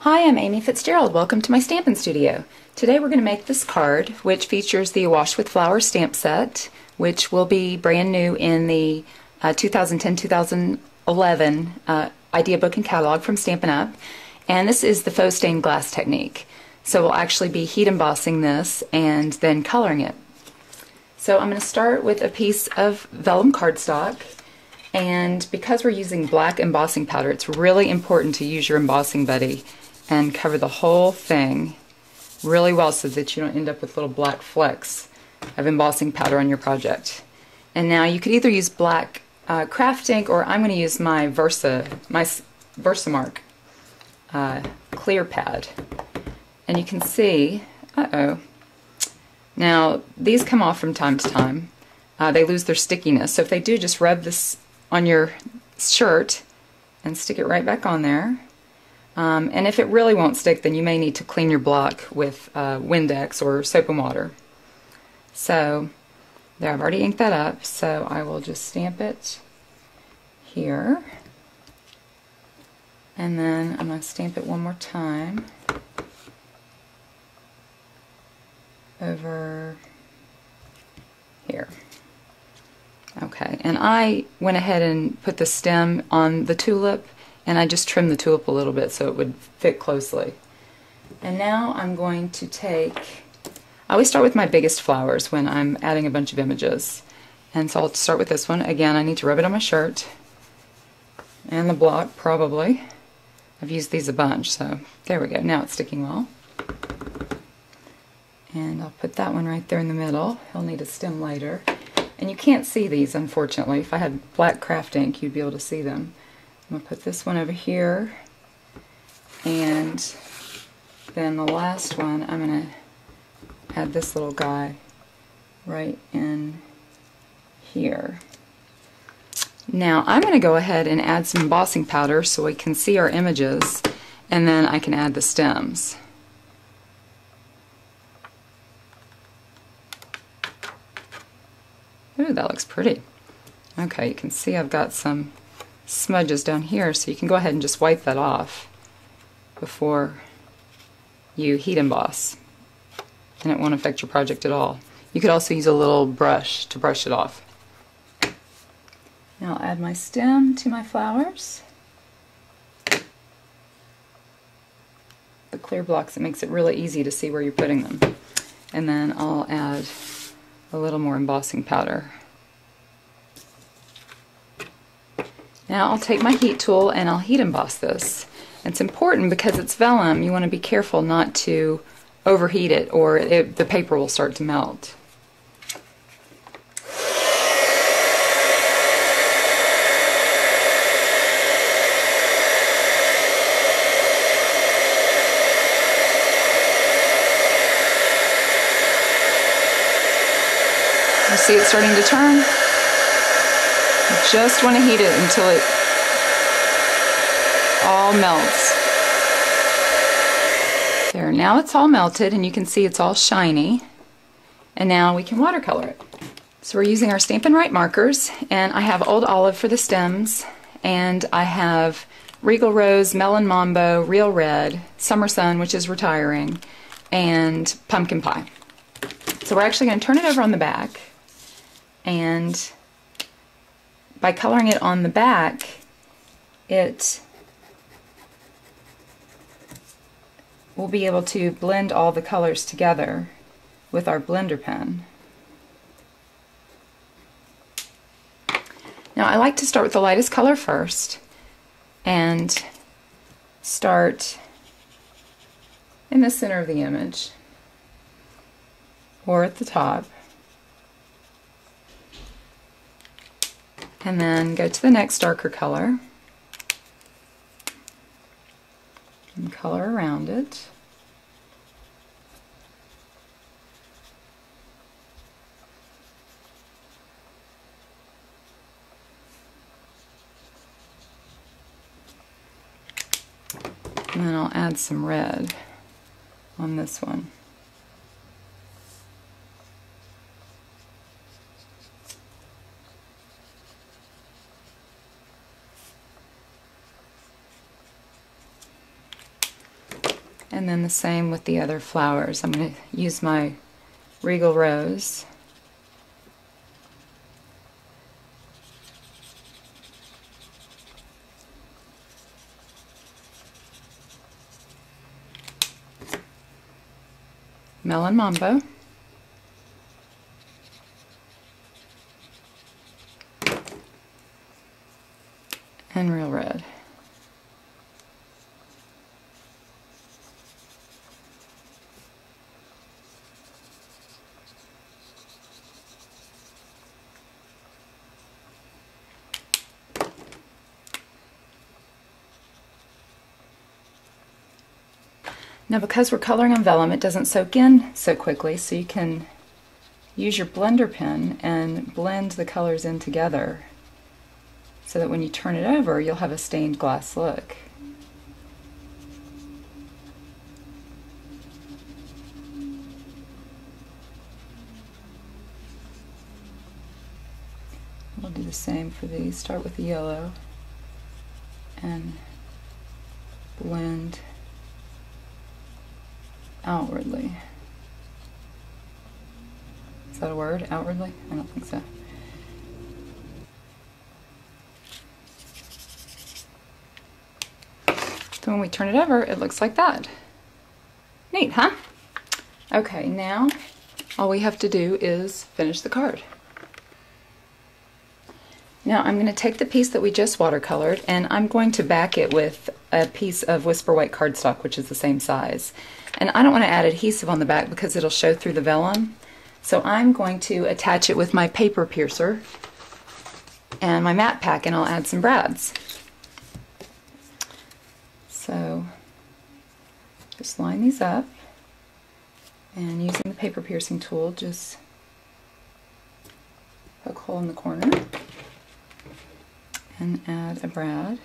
Hi, I'm Amy Fitzgerald. Welcome to my stamping studio. Today we're going to make this card, which features the Wash with Flowers stamp set, which will be brand new in the 2010-2011 idea book and catalog from Stampin' Up. And this is the faux stained glass technique. So we'll actually be heat embossing this and then coloring it. So I'm going to start with a piece of vellum cardstock. And because we're using black embossing powder, it's really important to use your embossing buddy and cover the whole thing really well so that you don't end up with little black flecks of embossing powder on your project. And now you could either use black craft ink, or I'm going to use my Versamark clear pad. And you can see, now these come off from time to time. They lose their stickiness. So if they do, just rub this on your shirt and stick it right back on there. And if it really won't stick, then you may need to clean your block with Windex or soap and water. So there, I've already inked that up, so I will just stamp it here. And then I'm going to stamp it one more time over here. Okay, and I went ahead and put the stem on the tulip, and I just trimmed the tulip a little bit so it would fit closely. And now I'm going to take, I always start with my biggest flowers when I'm adding a bunch of images. And so I'll start with this one. Again, I need to rub it on my shirt and the block probably. I've used these a bunch, so there we go. Now it's sticking well. And I'll put that one right there in the middle. He'll need a stem later. And you can't see these, unfortunately. If I had black craft ink, you'd be able to see them. I'm going to put this one over here, and then the last one, I'm going to add this little guy right in here. Now I'm going to go ahead and add some embossing powder so we can see our images, and then I can add the stems. Ooh, that looks pretty. Okay, you can see I've got some smudges down here, so you can go ahead and just wipe that off before you heat emboss, and it won't affect your project at all. You could also use a little brush to brush it off. Now I'll add my stem to my flowers. The clear blocks, it makes it really easy to see where you're putting them. And then I'll add a little more embossing powder. Now I'll take my heat tool and I'll heat emboss this. It's important because it's vellum. You want to be careful not to overheat it, or the paper will start to melt. You see it starting to turn? You just want to heat it until it all melts. There, now it's all melted and you can see it's all shiny. And now we can watercolor it. So we're using our Stampin' Right markers, and I have Old Olive for the stems, and I have Regal Rose, Melon Mambo, Real Red, Summer Sun, which is retiring, and Pumpkin Pie. So we're actually going to turn it over on the back, and by coloring it on the back, it will be able to blend all the colors together with our blender pen. Now I like to start with the lightest color first and start in the center of the image or at the top, and then go to the next darker color and color around it. And then I'll add some red on this one. And then the same with the other flowers. I'm going to use my Regal Rose. Melon Mambo. And Real Red. Now, because we're coloring on vellum, it doesn't soak in so quickly, so you can use your blender pen and blend the colors in together so that when you turn it over, you'll have a stained glass look. We'll do the same for these. Start with the yellow and blend outwardly. Is that a word? Outwardly? I don't think so. So when we turn it over, it looks like that. Neat, huh? Okay, now all we have to do is finish the card. Now I'm going to take the piece that we just watercolored and I'm going to back it with a piece of Whisper White cardstock, which is the same size. And I don't want to add adhesive on the back because it'll show through the vellum. So I'm going to attach it with my paper piercer and my matte pack, and I'll add some brads. So just line these up, and using the paper piercing tool, just poke a hole in the corner and add a brad.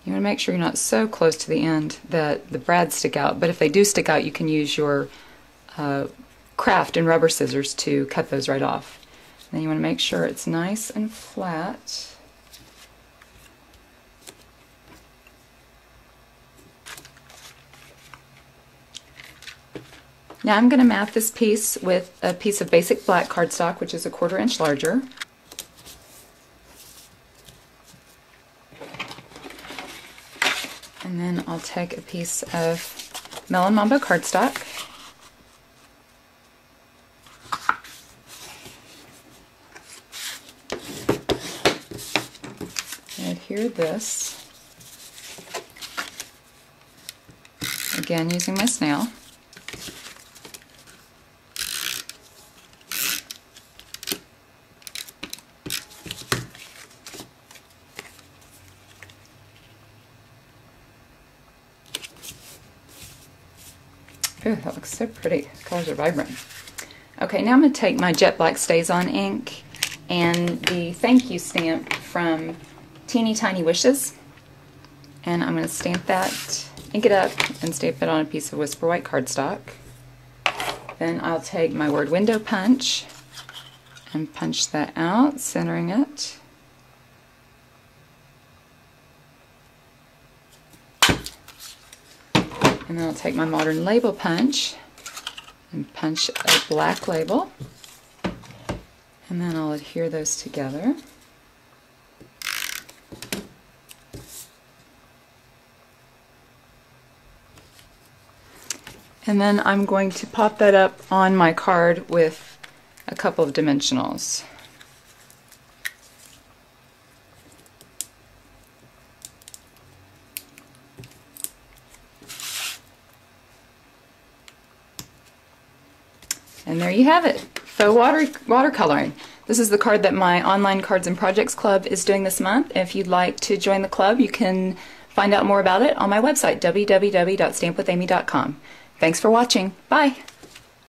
You want to make sure you're not so close to the end that the brads stick out, but if they do stick out, you can use your craft and rubber scissors to cut those right off. Then you want to make sure it's nice and flat. Now I'm going to mat this piece with a piece of basic black cardstock, which is a 1/4 inch larger. And then I'll take a piece of Melon Mambo cardstock. And adhere this. Again, using my snail. Ooh, that looks so pretty. The colors are vibrant. Okay, now I'm going to take my jet black StazOn ink and the thank you stamp from Teeny Tiny Wishes, and I'm going to stamp that, ink it up, and stamp it on a piece of Whisper White cardstock. Then I'll take my word window punch and punch that out, centering it. And then I'll take my modern label punch and punch a black label. And then I'll adhere those together. And then I'm going to pop that up on my card with a couple of dimensionals. And there you have it, faux watercoloring. This is the card that my online Cards and Projects Club is doing this month. If you'd like to join the club, you can find out more about it on my website, www.stampwithamy.com. Thanks for watching. Bye.